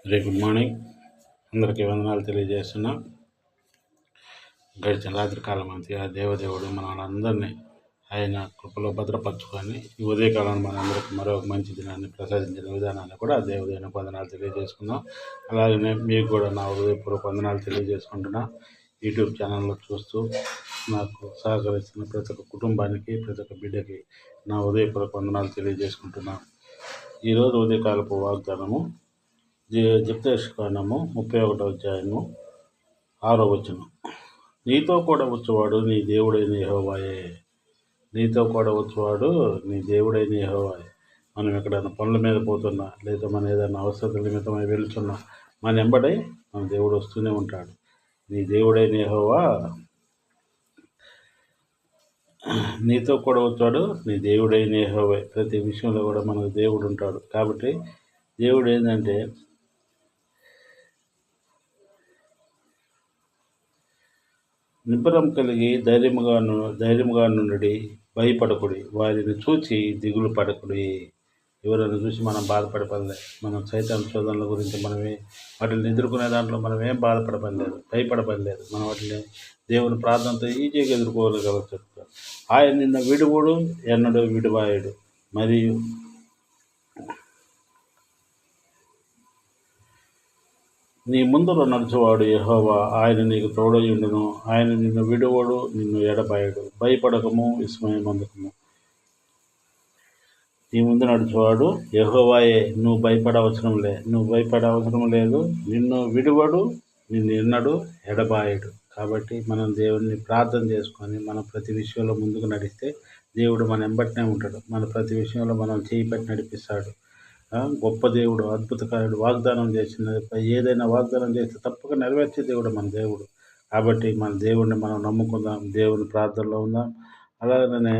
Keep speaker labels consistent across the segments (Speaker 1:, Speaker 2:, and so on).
Speaker 1: Very good morning. అందరికీ వందనాలు తెలియజేస్తున్నా. గడిచిన రాత్రి కాలం అంతా దేవదేవుడు మనందరినీ ఆయన కృపలో భద్రపరచుకొని ఈ ఉదయకాలం మనందరికీ మరొక మంచి దినాన్ని ప్రసాదించిన విధానాన్ని కూడా దేవుడైన వందనాలు తెలియజేసుకుందాం. అలాగనే మీకు కూడా నా హృదయపూర్వక వందనాలు తెలియజేసుకుంటున్నా. యూట్యూబ్ ఛానల్లో చూస్తూ నాకు సహకరిస్తున్న ప్రతి ఒక్క కుటుంబానికి, ప్రతి ఒక్క బిడ్డకి నా హృదయపూర్వక వందనాలు తెలియజేసుకుంటున్నా. ఈరోజు ఉదయకాలపు వాగ్దానము జెఫ్తేషుకాండము 31వ అధ్యాయము 6వ వచనం. నీతో కూడా వచ్చేవాడు నీ దేవుడైన యెహోవాయే. నీతో కూడా వచ్చేవాడు నీ దేవుడైన యెహోవాయే. మనం ఎక్కడైనా పనుల మీద పోతున్నా, లేదా మన ఏదైనా అవసరం నిమిత్తమై వెళ్తున్నా, మన వెంబడి మన దేవుడు వస్తూనే ఉంటాడు. నీ దేవుడైన యెహోవా నీతో కూడా వచ్చాడు, నీ దేవుడైన యెహోవా. ప్రతి విషయంలో కూడా మనకు దేవుడు ఉంటాడు. కాబట్టి దేవుడు ఏంటంటే నిబ్బరం కలిగి ధైర్యముగా నుండి భయపడకుడి, వారిని చూచి దిగులు పడకుడి. ఎవరైనా చూసి మనం బాధపడపడలేదు. మనం సైతాన్ శోధనల గురించి వాటిని ఎదుర్కొనే దాంట్లో మనం ఏం బాధపడపడలేదు, భయపడపడలేదు. మనం వాటిని దేవుని ప్రార్థనతో ఈజీగా ఎదుర్కోగలుగుతాం. ఆయన నిన్న విడువుడు, ఎన్నడూ విడువాయుడు. మరియు నీ ముందులో నడుచువాడు యెహోవా, ఆయన నీకు తోడయుండును. ఆయన నిన్ను విడువడు, నిన్ను ఎడబాయడు. భయపడకము, విస్మయమందుకము. నీ ముందు నడుచువాడు యెహోవాయే. నువ్వు భయపడవసరం లేదు. నిన్ను విడువడు, నిన్ను ఎన్నడు ఎడబాయడు. కాబట్టి మనం దేవుడిని ప్రార్థన చేసుకొని మనం ప్రతి విషయంలో ముందుకు నడిస్తే దేవుడు మన వెంబటనే ఉంటాడు. మన ప్రతి విషయంలో మనం చేయి పెట్టి నడిపిస్తాడు. గొప్ప దేవుడు, అద్భుతకారుడు. వాగ్దానం చేసిన ఏదైనా వాగ్దానం చేస్తే తప్పక నెరవేర్చే దేవుడు మన దేవుడు. కాబట్టి మన దేవుడిని మనం నమ్ముకుందాం, దేవుని ప్రార్థనలో ఉందాం. అలాగనే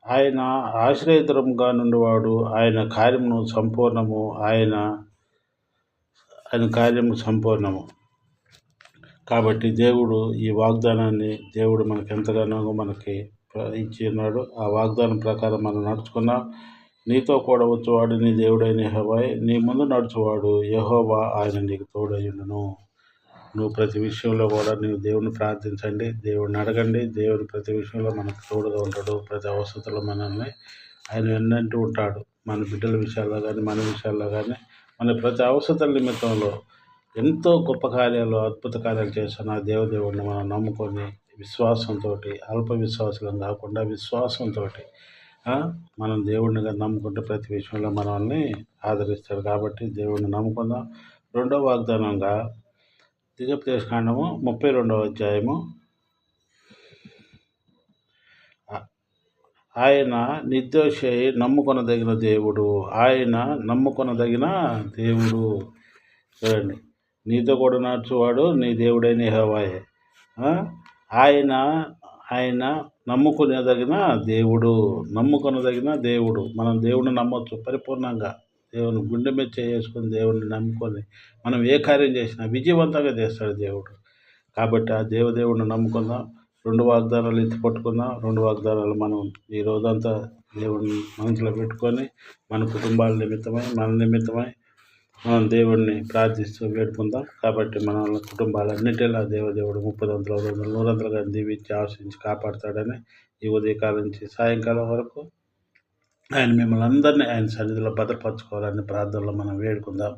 Speaker 1: ఆయన ఆశ్రయతరంగా నుండివాడు. ఆయన కార్యము సంపూర్ణము. కాబట్టి దేవుడు ఈ వాగ్దానాన్ని మనకి ఎంతగానో మనకి ఇచ్చి ఉన్నాడు. ఆ వాగ్దానం ప్రకారం మనం నడుచుకున్నాం. నీతో కూడా వచ్చేవాడు నీ దేవుడైన యెహోవా. నీ ముందు నడుచువాడు యెహోవా, ఆయన నీకు తోడయుండును. నువ్వు ప్రతి విషయంలో కూడా నీవు దేవుని ప్రార్థించండి, దేవుడిని అడగండి. దేవుడు ప్రతి విషయంలో మనకు తోడుగా ఉంటాడు. ప్రతి అవసరంలో మనల్ని ఆయన వెన్నంటూ ఉంటాడు. మన బిడ్డల విషయాల్లో కానీ, మన విషయాల్లో కానీ, మన ప్రతి అవసరం నిమిత్తంలో ఎంతో గొప్ప కార్యాలు, అద్భుత కార్యాలు చేస్తున్న దేవుడిని మనం నమ్ముకొని విశ్వాసంతో, అల్ప విశ్వాసం కాకుండా విశ్వాసంతో మనం దేవుడిని నమ్ముకుంటే ప్రతి విషయంలో మనల్ని ఆదరిస్తాడు. కాబట్టి దేవుడిని నమ్ముకుందాం. రెండవ వాగ్దానంగా జెఫ్తేషుకాండము 32వ అధ్యాయము. ఆయన నిర్దోషి నమ్ముకొనదగిన దేవుడు. ఆయన నమ్ముకొనదగిన దేవుడు. చూడండి, నీతో కూడా నడుచువాడు నీ దేవుడైన యెహోవాయే. ఆయన నమ్ముకునేదగిన దేవుడు. మనం దేవుడిని నమ్మొచ్చు పరిపూర్ణంగా. దేవుని గుండె మీద చేసుకొని దేవుడిని నమ్ముకొని మనం ఏ కార్యం చేసినా విజయవంతంగా చేస్తాడు దేవుడు. కాబట్టి ఆ దేవుడిని నమ్ముకుందాం. 2 వాగ్దానాలు ఎత్తి పట్టుకుందాం. 2 వాగ్దానాలు మనం ఈ రోజంతా దేవుడిని మనసులో పెట్టుకొని మన కుటుంబాల నిమిత్తమై, మన నిమిత్తమై మనం దేవుడిని ప్రార్థిస్తూ వేడుకుందాం. కాబట్టి మన కుటుంబాలన్నిటిలా దేవుడు 30 100 దీవించి ఆశించి కాపాడుతాడని ఈ ఉదయకాలం నుంచి సాయంకాలం వరకు ఆయన మిమ్మల్ని అందరినీ ఆయన సన్నిధిలో భద్రపరచుకోవాలని ప్రార్థనలో మనం వేడుకుందాం.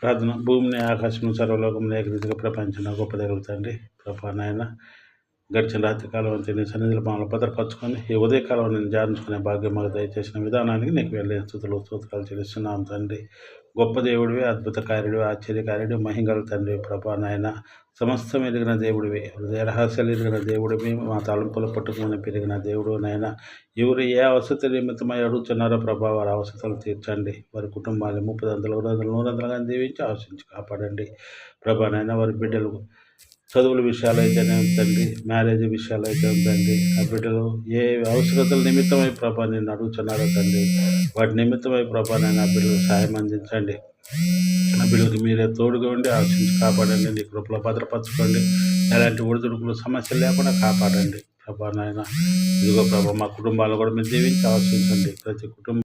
Speaker 1: ప్రార్థన. భూమిని, ఆకాశం, సర్వలోకం ఏకరీతిగా ప్రపంచంలో గొప్ప జరుగుతుంది. ప్రభా నాయన, గడిచిన రాత్రి కాలం అంతా నీ సన్నిధిలో మనల్ని భద్రపరచుకొని ఈ ఉదయకాలం నేను ధ్యానించుకునే భాగ్యం మాకు దయచేసిన విధానానికి నీకు వెళ్ళే స్తోత్రాలు చెల్లిస్తున్నాం తండ్రి. గొప్ప దేవుడివి, అద్భుత కార్యుడివి, ఆశ్చర్యకార్యుడివి, మహింగల తండ్రి. ప్రభా నాయన, సమస్తం ఎరిగిన దేవుడివి, హృదయ రహస్యాలు ఎరిగిన దేవుడివి, మా తలంపుల పట్టుకుని పెరిగిన దేవుడు నాయన. ఎవరు ఏ అవసరం నిమిత్తమై అడుగుతున్నారో ప్రభా, వారి అవసరాలు తీర్చండి. వారి కుటుంబాన్ని 30 100 దీవించి ఆశించి కాపాడండి. ప్రభా నాయన, వారి బిడ్డలు చదువుల విషయాలు అయితేనే తండ్రి, మ్యారేజ్ విషయాలు అయితే తండ్రి, ఆ బిడ్డలు ఏ అవసరతల నిమిత్తమై ప్రభా నేను అడుగుతున్నారో తండ్రి, వాటి నిమిత్తమై ప్రభా నేను ఆ బిడ్డలకు సాయం అందించండి. ఆ బిడ్డలకు మీరే తోడుగా ఉండి ఆశించి కాపాడండి. నీ కృపలో భద్రపరచుకోండి. ఎలాంటి ఒడిదుడుకులు సమస్యలు లేకుండా కాపాడండి ప్రభా నాయన. ఇదిగో ప్రభా, మా కుటుంబాలు కూడా మీరు దీవించి ఆశించండి. ప్రతి కుటుంబం